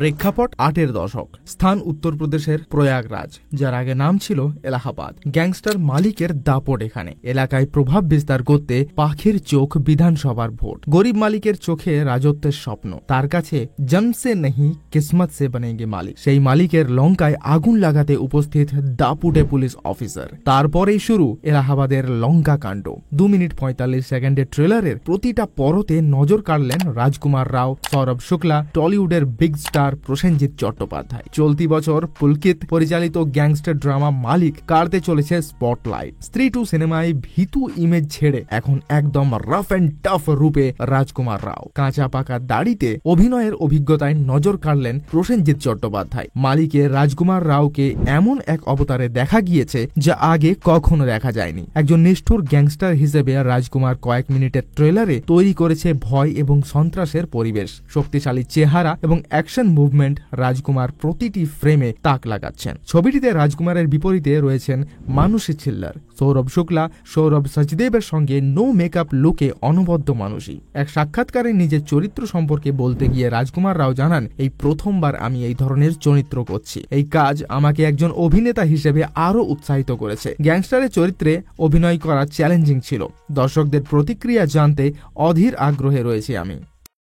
প্রেক্ষাপট 8-এর দশক, স্থান উত্তরপ্রদেশের প্রয়াগরাজ, যার আগে নাম ছিল এলাহাবাদ। গ্যাংস্টার মালিকের দাপট এখানে। এলাকায় প্রভাব বিস্তার করতে পাখির চোখ বিধানসভার ভোট। গরিব মালিকের চোখে রাজত্বের স্বপ্ন। তার কাছে জন্ম সে নেহি কিসমত সে বনেগে মালিক। সেই মালিকের লঙ্কায় আগুন লাগাতে উপস্থিত দাপুটে পুলিশ অফিসার। তারপরেই শুরু এলাহাবাদের লঙ্কা কাণ্ড। 2 মিনিট 45 সেকেন্ডের ট্রেলারের প্রতিটা পরতে নজর কাড়লেন রাজকুমার রাও, সৌরভ শুক্লা, টলিউডের বিগ স্টার প্রসেনজিৎ চট্টোপাধ্যায়। চলতি বছর পুলকিত পরিচালিত গ্যাংস্টার ড্রামা মালিক কাড়তে চলেছে স্পটলাইট। স্ত্রী 2 সিনেমায় ভীতু ইমেজ ছেড়ে এখন একদম রাফ অ্যান্ড টাফ রূপে রাজকুমার রাও। কাঁচা পাকা দাড়িতে অভিনয়ের অভিজ্ঞতায় নজর কাড়লেন প্রসেনজিৎ চট্টোপাধ্যায়। মালিকে রাজকুমার রাওকে এমন এক অবতারে দেখা গিয়েছে যা আগে কখনো দেখা যায়নি। একজন নিষ্ঠুর গ্যাংস্টার হিসেবে রাজকুমার কয়েক মিনিটের ট্রেলারে তৈরি করেছে ভয় এবং সন্ত্রাসের পরিবেশ। শক্তিশালী চেহারা এবং অ্যাকশন মুভমেন্ট রাজকুমার প্রতিটি ফ্রেমে তাক লাগাচ্ছেন। ছবিটিতে রাজকুমারের বিপরীতে রয়েছেন মানুষী ছিল্লার, সৌরভ শুক্লা, সৌরভ সচদেবের সঙ্গে নো মেকআপ লুকে অনবদ্য মানুষী। এক সাক্ষাৎকারে নিজের চরিত্র সম্পর্কে বলতে গিয়ে রাজকুমার রাও জানান, এই প্রথমবার আমি এই ধরনের চরিত্র করছি। এই কাজ আমাকে একজন অভিনেতা হিসেবে আরো উৎসাহিত করেছে। গ্যাংস্টারের চরিত্রে অভিনয় করা চ্যালেঞ্জিং ছিল। দর্শকদের প্রতিক্রিয়া জানতে অধীর আগ্রহে রয়েছি আমি।